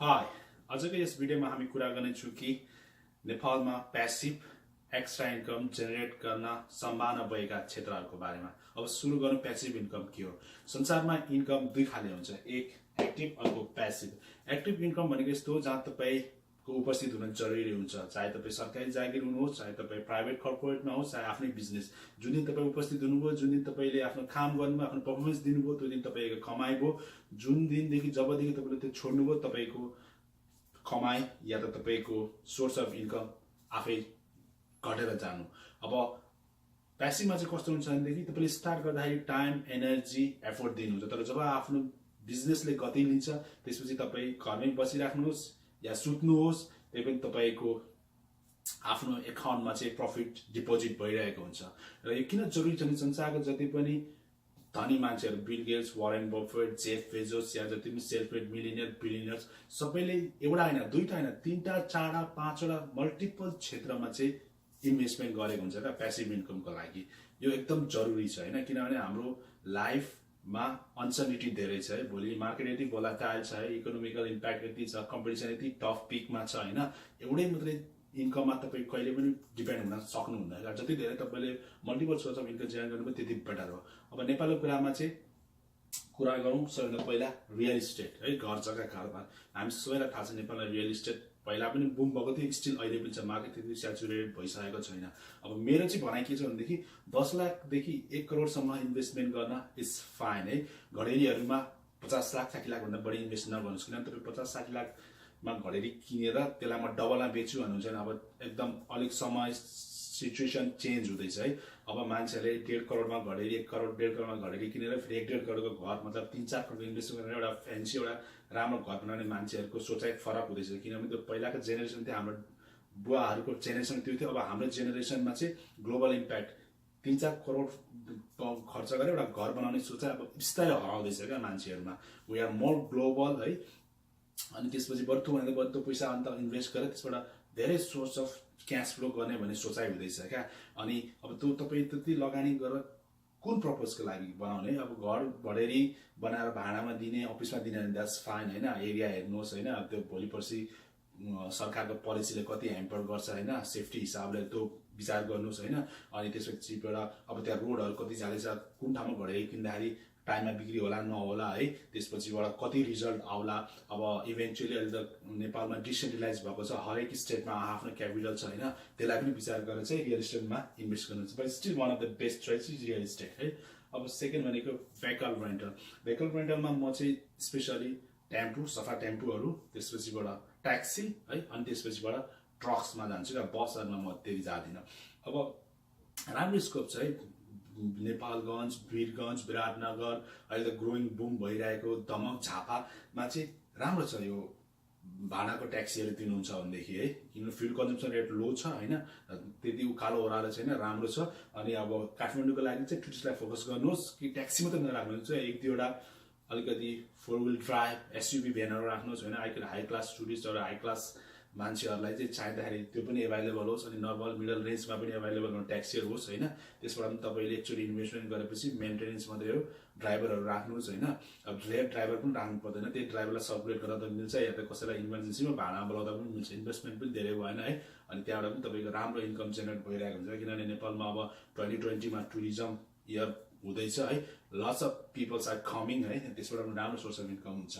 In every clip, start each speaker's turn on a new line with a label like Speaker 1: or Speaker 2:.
Speaker 1: हाय आजको यस भिडियोमा हामी कुरा गर्नेछौँ कि नेपालमा पैसिभ एक्स्ट्रा इन्कम जेनेरेट गर्न सम्भावना भएका क्षेत्रहरूको बारेमा। अब सुरु गरौँ पैसिभ इन्कम के हो। संसारमा इन्कम दुई खाले हुन्छ, एक एक्टिभ अर्को पैसिभ। एक्टिभ इन्कम भनेको यस्तो हो जहाँ तपाईको उपस्थित हुन जरुरी हुन्छ, चाहे तपाईँ सरकारी जागिर हुनुहोस्, चाहे तपाईँ प्राइभेट कर्पोरेटमा होस्, चाहे आफ्नै बिजनेस। जुन दिन तपाईँ उपस्थित हुनुभयो, जुन दिन तपाईले आफ्नो काम गर्नुभयो, आफ्नो पर्फर्मेन्स दिनुभयो, त्यो दिन तपाईको कमाइ भयो। जुन दिनदेखि जबदेखि तपाईले त्यो छोड्नुभयो, तपाईको कमाइ या त तपाईको सोर्स अफ इन्कम आफै घटेर जानु। अब पैसिभमा चाहिँ कस्तो हुन्छ भनेदेखि तपाईले स्टार्ट गर्दाखेरि टाइम, एनर्जी, एफोर्ट दिनुहुन्छ, तर जब आफ्नो बिजनेसले गति लिन्छ त्यसपछि तपाईँ घरमै बसिराख्नुहोस् या सुत्नुहोस्, त्यही पनि तपाईको आफ्नो एकाउन्टमा चाहिँ प्रफिट डिपोजिट भइरहेको हुन्छ। र यो किन जरुरी छ भने संसारको जति पनि धनी मान्छेहरू, Bill Gates, Warren Buffett, Jeff Bezos या जति पनि सेल्फ मेड मिलियनियर, बिलियनियर्स सबैले एउटा हैन, दुईटा हैन, तीनटा, चारवटा, पाँचवटा मल्टिपल क्षेत्रमा चाहिँ इन्भेस्टमेन्ट गरेको हुन्छ क्या पैसिभ इन्कमको लागि। यो एकदम जरुरी छ हैन, किनभने हाम्रो लाइफमा अनसर्टेनिटी धेरै छ है। भोलि मार्केट यति भोलाटाइल छ है, इकोनोमिकल इम्प्याक्ट यति छ, कम्पिटिसन यति टफ पिकमा छ हैन। एउटै मात्रै इन्कममा तपाईँ कहिले पनि डिपेन्ड हुन सक्नुहुन्न। जति धेरै तपाईँले multiple source of income generate गर्नुभयो त्यति बेटर हो। अब नेपालको कुरामा चाहिँ कुरा गरौँ, सबैभन्दा पहिला रियल इस्टेट है, घर जग्गा कारोबार। हामी सबैलाई थाहा छ नेपालमा रियल इस्टेट पहिला पनि बुम भएको थियो, स्टिल अहिले पनि छ, मार्केट त्यति स्याचुरेटेड भइसकेको छैन। अब मेरो चाहिँ भनाइ के छ भनेदेखि 10 लाखदेखि 1 करोडसम्म इन्भेस्टमेन्ट गर्न इज फाइन है। घडेरीहरूमा 50 लाख 60 लाख भन्दा बढी इन्भेस्ट नगर्नुहोस्, किनभने तपाईँ 50-60 लाखमा घडेरी किनेर त्यसलाई म डबलमा बेच्छु भन्नुहुन्छ भने अब एकदम अलिक समय सिचुएसन चेन्ज हुँदैछ है। अब मान्छेहरूले 1.5 करोडमा घडेरी, 1 करोड 1.5 करोडमा घडेरी किनेर फेरि 1.5 करोडको घर, मतलब 3-4 करोड इन्भेस्ट गरेर एउटा फ्यान्सी एउटा राम्रो घर बनाउने मान्छेहरूको सोचाइ फरक हुँदैछ। किनभने त्यो पहिलाको जेनेरेसन थियो, हाम्रो बुवाहरूको जेनेरेसन त्यो थियो। अब हाम्रो जेनेरेसनमा चाहिँ ग्लोबल इम्प्याक्ट 3-4 करोड खर्च गरेर एउटा घर बनाउने सोचाइ अब बिस्तारै हराउँदैछ क्या मान्छेहरूमा। वी आर मोर ग्लोबल है। अनि त्यसपछि बढ्दो पैसा अन्त इन्भेस्ट गरेर त्यसबाट धेरै सोर्स अफ क्यास फ्लो गर्ने भन्ने सोचाइ हुँदैछ क्या। अनि अब त्यो तपाईँ त्यति लगानी गरेर कुन पर्पजको लागि बनाउने? अब घर घडेरी बनाएर भाडामा दिने, अफिसमा दिने भने द्याट्स फाइन होइन। एरिया हेर्नुहोस् होइन, त्यो भोलि पर्सि सरकारको पोलिसीले कति ह्याम्पर गर्छ होइन, सेफ्टी हिसाबले त्यो विचार गर्नुहोस् होइन। अनि त्यसपछिबाट अब त्यहाँ रोडहरू कति जाँदैछ, कुन ठाउँमा घडेरी किन्दाखेरि टाइममा बिक्री होला नहोला है, त्यसपछिबाट कति रिजल्ट आउला। अब इभेन्चुअली अहिले त नेपालमा डिसेन्ट्रलाइज भएको छ, हरेक स्टेटमा आफ्नो क्यापिटल छ होइन, त्यसलाई पनि विचार गरेर चाहिँ रियल इस्टेटमा इन्भेस्ट गर्नुहुन्छ। But still want of the best choice is real estate है। अब सेकेन्ड भनेको भेहिकल रेन्टल। भेहिकल रेन्टलमा म चाहिँ स्पेसली टेम्पू, सफा टेम्पूहरू, त्यसपछिबाट ट्याक्सी है, अनि त्यसपछिबाट ट्रक्समा जान्छु क्या, बसहरूमा म त्यति जाँदिनँ। अब राम्रो स्कोप छ है, नेपालगञ्ज, वीरगञ्ज, विराटनगर, अहिले त ग्रोइङ बुम भइरहेको दमक, झापामा चाहिँ राम्रो छ यो भाडाको ट्याक्सीहरू दिनुहुन्छ भनेदेखि है। किनभने फ्युल कन्जम्सन रेट लो छ होइन, त्यति उकालो ओह्रालो छैन, राम्रो छ। अनि अब काठमाडौँको लागि चाहिँ टुरिस्टलाई फोकस गर्नुहोस् कि ट्याक्सी मात्रै नराख्नुहोस्, एक दुईवटा अलिकति 4 व्हिल ड्राइभ एसयुभी भ्यानहरू राख्नुहोस् होइन। हाई क्लास टुरिस्ट र हाई क्लास मान्छेहरूलाई चाहिँ चाहिँदाखेरि त्यो पनि एभाइलेबल होस्, अनि नर्मल मिडल रेन्जमा पनि एभाइलेबल हुने ट्याक्सीहरू होस् होइन। त्यसबाट पनि तपाईँले एक्चुअली इन्भेस्टमेन्ट गरेपछि मेन्टेनेन्स मात्रै हो, ड्राइभरहरू राख्नुहोस् होइन। अब ड्राइभर पनि राख्नु पर्दैन, त्यही ड्राइभरलाई सर्कुलेट गर्दा त मिल्छ, या त कसैलाई इमर्जेन्सीमा भाडा बोलाउँदा पनि मिल्छ। इन्भेस्टमेन्ट पनि धेरै भएन है। अनि त्यहाँबाट पनि तपाईँको राम्रो इन्कम जेनेरेट भइरहेको हुन्छ, किनभने नेपालमा अब 2020मा टुरिज्म इयर हुँदैछ है। Lots of people are coming है, त्यसबाट पनि राम्रो सोर्स अफ इन्कम हुन्छ।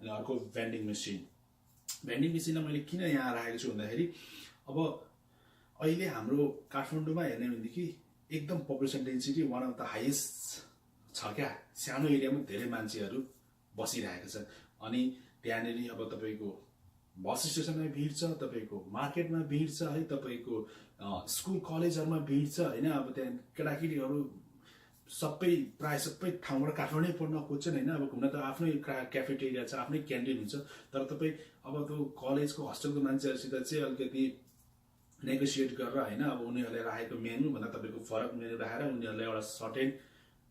Speaker 1: अनि अर्को भेन्डिङ मेसिन। भेन्डिङ मेसिनमा मैले किन यहाँ राखेको छु भन्दाखेरि अब अहिले हाम्रो काठमाडौँमा हेर्ने भनेदेखि एकदम population density one of the highest छ क्या। सानो एरियामा धेरै मान्छेहरू बसिरहेको छ। अनि त्यहाँनिर अब तपाईँको बस स्टेसनमा भिड छ, तपाईँको मार्केटमा भिड छ है, तपाईँको स्कुल कलेजहरूमा भिड छ होइन। अब त्यहाँ केटाकेटीहरू प्रायः सबै ठाउँबाट काठमाडौँ पढ्न खोज्छन् होइन। अब हुन त आफ्नै क्याफेटेरिया छ, आफ्नै क्यान्टिन हुन्छ, तर तपाईँ अब त्यो कलेजको हस्टेलको मान्छेहरूसित चाहिँ अलिकति नेगोसिएट गरेर होइन, अब उनीहरूले राखेको मेनु भन्दा तपाईँको फरक मेनु राखेर उनीहरूलाई एउटा सर्टेन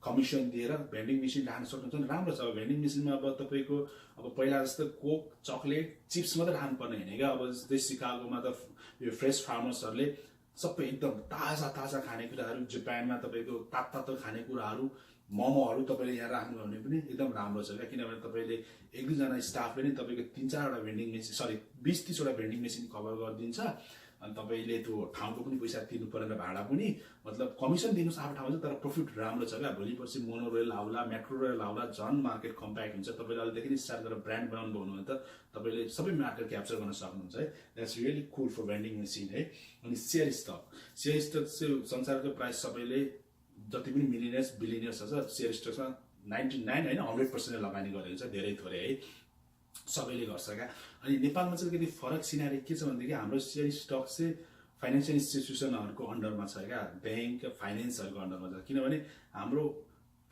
Speaker 1: कमिसन दिएर भेन्डिङ मेसिन राख्न सक्नुहुन्छ। राम्रो छ। अब भेन्डिङ मेसिनमा अब तपाईँको अब पहिला जस्तो कोक, चक्लेट, चिप्स मात्रै राख्नुपर्ने होइन क्या। अब जस्तै सिकागोमा त यो फ्रेस फार्मर्सहरूले सबै एकदम ताजा ताजा खानेकुराहरू, जापानमा तपाईँको तातो खानेकुराहरू मोमोहरू तपाईँले यहाँ राख्नुभयो भने पनि एकदम राम्रो छ क्या, किनभने तपाईँले 1-2 जना स्टाफले नै तपाईँको 3-4वटा भेन्डिङ मेसिन 20-30वटा भेन्डिङ मेसिन कभर गरिदिन्छ। अनि तपाईँले त्यो ठाउँको पनि पैसा तिर्नु परेन, भाडा पनि, मतलब कमिसन दिनुहोस् आफ्नो ठाउँमा चाहिँ, तर प्रफिट राम्रो छ क्या। भोलि पर्सि मोनो रेल आउला, मेट्रो रेल आउला, झन् मार्केट कम्प्याक्ट हुन्छ। तपाईँले अहिलेदेखि नै स्टार्ट गरेर ब्रान्ड बनाउनु भयो भने त तपाईँले सबै मार्केट क्याप्चर गर्न सक्नुहुन्छ है। That's really cool for vending machine है। अनि सेयर स्टक चाहिँ संसारको प्राइस सबैले जति पनि मिलियनियर्स बिलियनियर्स छ सेयर स्टकमा 99 होइन 100% लगानी गरेको छ, धेरै थोरै है, सबैले गर्छ क्या। अनि नेपालमा चाहिँ अलिकति फरक सिनारी के छ भनेदेखि हाम्रो सेयर स्टक चाहिँ फाइनेन्सियल इन्स्टिट्युसनहरूको अन्डरमा छ क्या, ब्याङ्क फाइनेन्सहरूको अन्डरमा छ। किनभने हाम्रो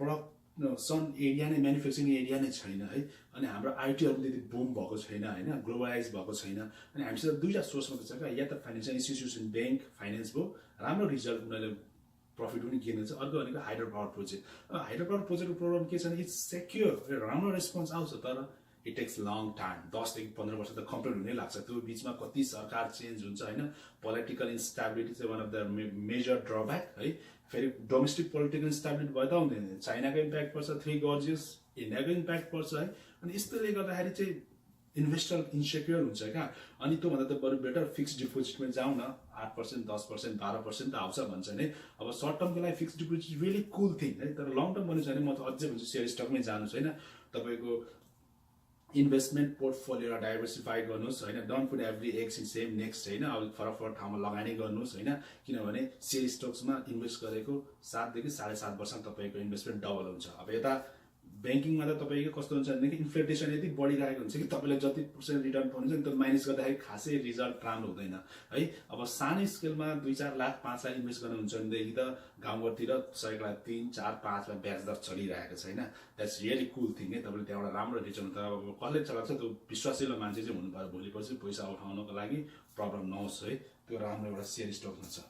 Speaker 1: प्रोडक्सन एरिया नै म्यानुफ्याक्चरिङ एरिया नै छैन है। अनि हाम्रो आइटीहरू त्यति बुम भएको छैन होइन, ग्लोबलाइज भएको छैन। अनि हामीसित 2टा सोर्स मात्रै छ क्या, या त फाइनेन्सियल इन्स्टिट्युसन ब्याङ्क फाइनेन्स भयो, राम्रो रिजल्ट उनीहरूले प्रफिट पनि किन्छ। अर्को भनेको hydro power project. Hydro power प्रोजेक्टको प्रोग्राम के छ भने इट्स सेक्योर, राम्रो रेस्पोन्स आउँछ, तर इट टेक्स लङ टाइम, 10 देखि 15 वर्ष त कम्प्लिट हुनै लाग्छ। त्यो बिचमा कति सरकार चेन्ज हुन्छ होइन। पोलिटिकल इन्स्टेबिलिटी चाहिँ one of the major drawback है। फेरि डोमेस्टिक पोलिटिकल इन्स्टेबिलिटी भयो त हुँदैन, चाइनाको इम्प्याक्ट पर्छ, 3 gorges, इन्डियाको इम्प्याक्ट पर्छ है। अनि यस्तोले गर्दाखेरि चाहिँ इन्भेस्टर इन्सेक्योर हुन्छ क्या। अनि त्योभन्दा त बरु बेटर फिक्स डिपोजिटमा जाउँ न, 8%, 10%, 12% त आउँछ भन्छ नि। अब सर्ट टर्मको लागि फिक्स डिपोजिट रियली कुल थिङ है, तर लङ टर्म भन्नु छ भने म त अझै भन्छु सेयर स्टकमै जानु छैन। तपाईँको इन्भेस्टमेन्ट पोर्टफोलियोलाई डाइभर्सिफाई गर्नुहोस् होइन। Don't put every eggs in same next होइन। अब फरक फरक ठाउँमा लगानी गर्नुहोस् होइन, किनभने सेयर स्टक्समा इन्भेस्ट गरेको 7 देखि 7.5 वर्षमा तपाईँको इन्भेस्टमेन्ट डबल हुन्छ। अब यता ब्याङ्किङमा त तपाईँको कस्तो हुन्छ भनेदेखि इन्फ्लेसन यति बढिरहेको हुन्छ कि तपाईँले जति % रिटर्न पाउनुहुन्छ नि त्यो माइनस गर्दाखेरि खासै रिजल्ट राम्रो हुँदैन है। अब सानो स्केलमा 2-4 लाख 5 लाख इन्भेस्ट गर्नुहुन्छ भनेदेखि त गाउँघरतिर 100 लाख 3, 4, 5 मा ब्याज दर चलिरहेको छैन। द्याट्स रियली कुल थिङ है। तपाईँले त्यहाँबाट राम्रो रिटर्न, तर अब कसले चलाएको छ त्यो विश्वासिलो मान्छे चाहिँ हुनु पर्यो, भोलि पर्सि पैसा उठाउनको लागि प्रब्लम नहोस् है। त्यो राम्रो एउटा सेयर स्टकमा छ।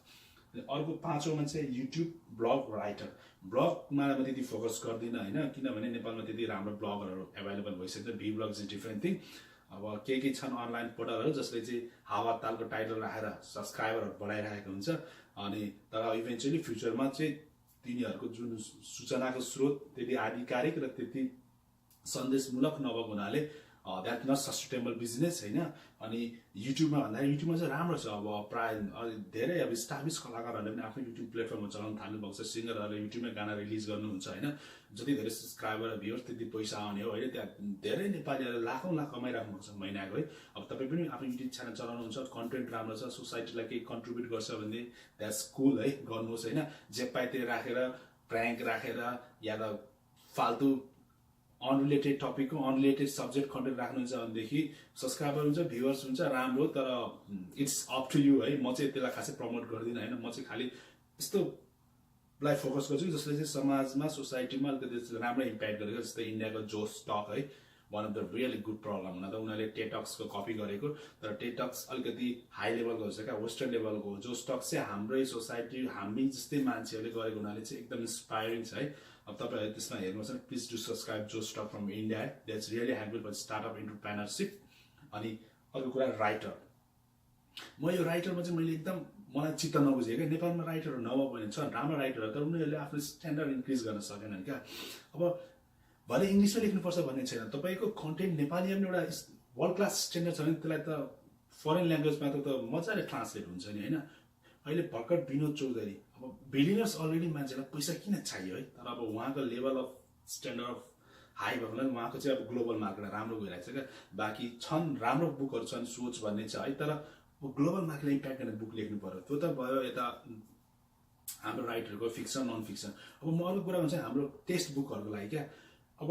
Speaker 1: अर्को 5औँमा चाहिँ युट्युब ब्लग राइटर। ब्लगमा म त्यति फोकस गर्दिनँ होइन, किनभने नेपालमा त्यति राम्रो ब्लगरहरू एभाइलेबल भइसक्छ। भी ब्लग इज डिफ्रेन्ट थिङ। अब केही छन् अनलाइन पोर्टलहरू जसले चाहिँ हावा तालको टाइटल राखेर सब्सक्राइबरहरू बढाइरहेको हुन्छ। अनि तर इभेन्चुअली फ्युचरमा चाहिँ तिनीहरूको जुन सूचनाको स्रोत त्यति आधिकारिक र त्यति सन्देशमूलक नभएको हुनाले द्याट नट सस्टेनेबल बिजनेस होइन। अनि युट्युबमा भन्दाखेरि युट्युबमा चाहिँ राम्रो छ। अब प्राय धेरै अब स्टाब्लिस कलाकारहरूले पनि आफ्नो युट्युब प्लेटफर्ममा चलाउनु थाल्नु भएको छ। सिङ्गरहरूले युट्युबमै गाना रिलिज गर्नुहुन्छ होइन। जति धेरै सब्सक्राइबर भ्युअर्स त्यति पैसा आउने हो होइन। त्यहाँ धेरै नेपालीहरूले लाखौँ लाख कमाइराख्नु भएको छ महिनाको है। अब तपाईँ पनि आफ्नो युट्युब च्यानल चलाउनुहुन्छ, कन्टेन्ट राम्रो छ, सोसाइटीलाई केही कन्ट्रिब्युट गर्छ भने द्याट्स कुल है, गर्नुहोस् होइन। जे पाए त्यही राखेर प्र्याङ्क राखेर या त फाल्तु अनरिलेटेड टपिकको अनरिलेटेड सब्जेक्ट कन्टेन्ट राख्नुहुन्छ भनेदेखि सब्सक्राइबर हुन्छ, भ्युअर्स हुन्छ, राम्रो, तर इट्स अप टु यु है। म चाहिँ त्यसलाई खासै प्रमोट गर्दिनँ होइन। म चाहिँ खालि यस्तोलाई फोकस गर्छु जसले चाहिँ समाजमा सोसाइटीमा अलिकति राम्रो इम्प्याक्ट गरेको। जस्तै इन्डियाको जो स्टक है, one of the really good program. हुन त उनीहरूले टेटक्सको कपी गरेको, तर टेटक्स अलिकति हाई लेभलको हुन्छ क्या, वेस्टर्न लेभलको। जो स्टक चाहिँ हाम्रै सोसाइटी हामी जस्तै मान्छेहरूले गरेको हुनाले चाहिँ एकदम इन्सपायरिङ छ है। अब तपाईँहरू त्यसमा हेर्नुहोस् न, प्लिज डु सब्सक्राइब जो stock from India. That's really helpful for startup entrepreneurship. अनि अर्को कुरा राइटर। म यो राइटरमा चाहिँ मैले एकदम मलाई चित्त नबुझेँ क्या। नेपालमा राइटरहरू नभएको भने छ राम्रो राइटरहरू, तर उनीहरूले आफ्नो स्ट्यान्डर्ड इन्क्रिज गर्न सकेनन् क्या। अब भले इङ्ग्लिसमै लेख्नुपर्छ भन्ने छैन, तपाईँको कन्टेन्ट नेपालीमा पनि एउटा वर्ल्ड क्लास स्ट्यान्डर्ड छ भने त्यसलाई त फरेन ल्याङ्ग्वेजमा त मजाले ट्रान्सलेट हुन्छ नि होइन। अहिले भर्खर विनोद चौधरी, अब बिलियनर्स अलरेडी मान्छेलाई पैसा किन चाहियो है, तर अब उहाँको level of standard of high भएको हुनाले उहाँको चाहिँ अब ग्लोबल मार्केटमा राम्रो गइरहेको छ क्या। बाँकी छन् राम्रो बुकहरू छन्, सोच भन्ने छ है, तर ग्लोबल मार्केटलाई इम्प्याक्ट गर्ने बुक लेख्नु पर्यो। त्यो त भयो यता हाम्रो राइटरको फिक्सन नन फिक्सन। अब म अर्को कुरा भन्छ हाम्रो टेक्स्ट बुकहरूको लागि क्या। अब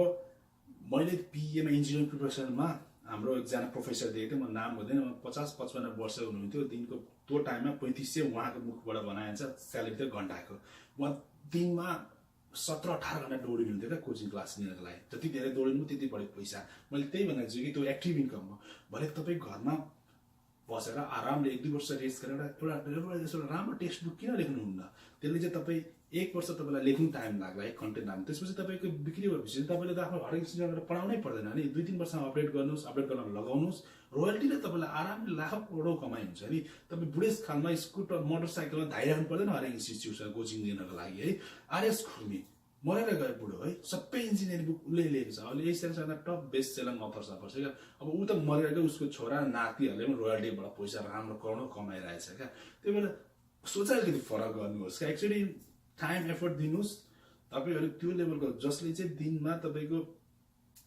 Speaker 1: मैले बिएमा इन्जिनियरिङ प्रिपरेसनमा हाम्रो एकजना प्रोफेसर दिएको थिएँ, म नाम हुँदैन, 50-55 वर्ष हुनुहुन्थ्यो। दिनको त्यो टाइममा 3500 उहाँको मुखबाट बनाइन्छ स्यालेरी थियो घन्टाको। उहाँ दिनमा 17-18 घन्टा दौडिनुहुन्थ्यो क्या कोचिङ क्लास लिनको लागि। जति धेरै दौडिनु त्यति बढी पैसा। मैले त्यही भनेको छु कि त्यो एक्टिभ इन्कम हो। भले तपाईँ घरमा बसेर आरामले 1-2 वर्ष रेस्ट गरेर एउटा राम्रो टेक्स्ट बुक किन लेख्नुहुन्न? त्यसले चाहिँ तपाईँ 1 वर्ष तपाईँलाई लेख्नु टाइम लाग्ला है, कन्टेन्ट राम्रो। त्यसपछि तपाईँको बिक्री भएपछि तपाईँले त आफ्नो हरेक चिजबाट पढाउनै पर्दैन नि। 2-3 वर्षमा अपडेट गर्नुहोस्, अपडेट गर्न लगाउनुहोस्। रोयल्टी नै तपाईँलाई आरामले लाखौँ करोडौँ कमाइ हुन्छ नि। तपाईँ बुढेसकालमा स्कुटर मोटरसाइकलमा धाइराख्नु पर्दैन हरेक इन्स्टिट्युसन कोचिङ दिनको लागि है। आरएस खुर्मी, मरेर गए बुढो है सबै इन्जिनियरिङ बुक उसले लिएको छ अहिले एसियासँग टप बेस्ट सेलिङ अथर छ क्या अब ऊ त मरेर गयो उसको छोरा नातिहरूले पनि रोयल्टीबाट पैसा राम्रो करोड कमाइरहेछ क्या त्यही भएर सोच अलिकति फरक गर्नुहोस् क्या एक्चुअली टाइम एफर्ट दिनुहोस् तपाईँहरू त्यो लेभलको जसले चाहिँ दिनमा तपाईँको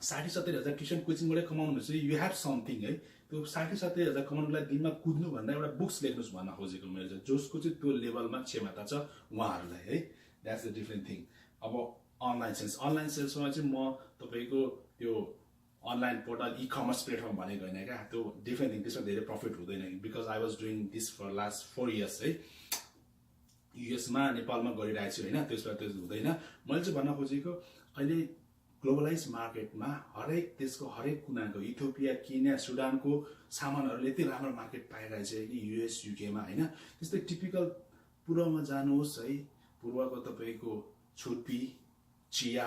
Speaker 1: 60-70 हजार ट्युसन कोचिङबाटै कमाउनुहुन्छ यु हेभ समथिङ है त्यो 60-70 हजार कमाउनुलाई दिनमा कुद्नुभन्दा एउटा बुक्स लेख्नुहोस् भन्न खोजेको मैले चाहिँ जसको चाहिँ त्यो लेभलमा क्षमता छ उहाँहरूलाई है द्याट्स द डिफ्रेन्ट थिङ अब अनलाइन सेल्समा चाहिँ म तपाईँको त्यो online portal e commerce platform भनेको होइन क्या त्यो डिफ्रेन्ट थिङ त्यसमा धेरै प्रफिट हुँदैन because I was doing this for last 4 years है युएसमा नेपालमा गरिरहेको छु होइन त्यसबाट त्यो हुँदैन मैले चाहिँ भन्न खोजेको अहिले ग्लोबलाइज मार्केटमा हरेक देशको हरेक कुनाको इथियोपिया केन्या सुडानको सामानहरूले यति राम्रो मार्केट पाइरहेछ कि युएस युकेमा होइन त्यस्तै टिपिकल पूर्वमा जानुहोस् है पूर्वको तपाईँको छुर्पी चिया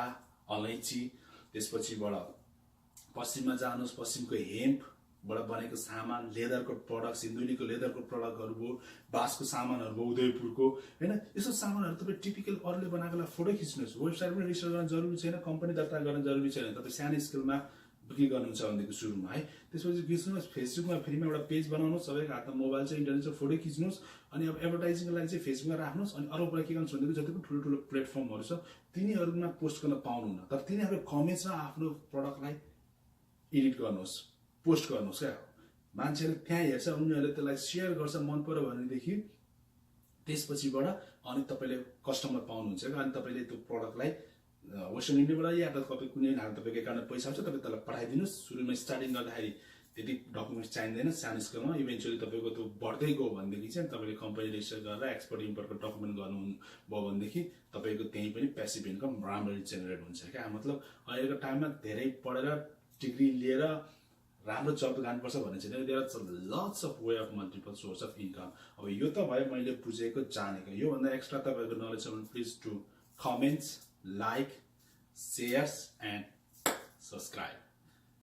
Speaker 1: अलैँची त्यसपछिबाट पश्चिममा जानुहोस् पश्चिमको हेम्पबाट बनेको सामान लेदरको प्रडक्ट सिन्धुलीको लेदरको प्रडक्टहरू भयो बाँसको सामानहरू भयो उदयपुरको होइन यस्तो सामानहरू तपाईँ टिपिकल अरूले बनाएकोलाई फोटो खिच्नुहोस् वेबसाइट पनि रिसर्च गर्न जरुरी छैन कम्पनी दर्ता गर्न जरुरी छैन तपाईँ सानो स्केलमा बिक्री गर्नुहुन्छ भनेदेखि सुरुमा है त्यसपछि खिच्नुहोस् फेसबुकमा फ्रीमा एउटा पेज बनाउनुहोस् सबैको हातमा मोबाइल चाहिँ इन्टरनेट चाहिँ फोटो खिच्नुहोस् अनि अब एडभर्टाइजिङको लागि चाहिँ फेसबुकमा राख्नुहोस् अनि अरूबाट के गर्नुहोस् भनेदेखि जति पनि ठुलो प्लेटफर्महरू छ तिनीहरूमा पोस्ट गर्न पाउनुहुन्न तर तिनीहरूको कमेन्ट्समा आफ्नो प्रडक्टलाई एडिट गर्नुहोस् पोस्ट गर्नुहोस् क्या मान्छेले त्यहाँ हेर्छ उनीहरूले त्यसलाई सेयर गर्छ मन पर्यो भनेदेखि त्यसपछिबाट अनि तपाईँले कस्टमर पाउनुहुन्छ क्या अनि तपाईँले त्यो प्रडक्टलाई वेस्टर्न युनियनबाट या त तपाईँ कुनै तपाईँको एकाउन्टमा पैसा आउँछ तपाईँ त्यसलाई पठाइदिनुहोस् सुरुमा स्टार्टिङ गर्दाखेरि त्यति डकुमेन्ट्स चाहिँदैन सानो स्केलमा इभेन्चुअली तपाईँको त्यो बढ्दै गयो भनेदेखि चाहिँ तपाईँले कम्पनी रेजिस्टर गरेर एक्सपोर्ट इम्पोर्टको डकुमेन्ट गर्नुभयो भनेदेखि तपाईँको त्यहीँ पनि पेसिभ इन्कम राम्ररी जेनेरेट हुन्छ क्या मतलब अहिलेको टाइममा धेरै पढेर डिग्री लिएर राम्रो जब गर्नुपर्छ भन्ने चाहिँ there are lots of way of multiple source of income अब यो त भयो मैले बुझेको जानेको योभन्दा एक्स्ट्रा तपाईँको नलेज छ भने please to comments like, shares and subscribe.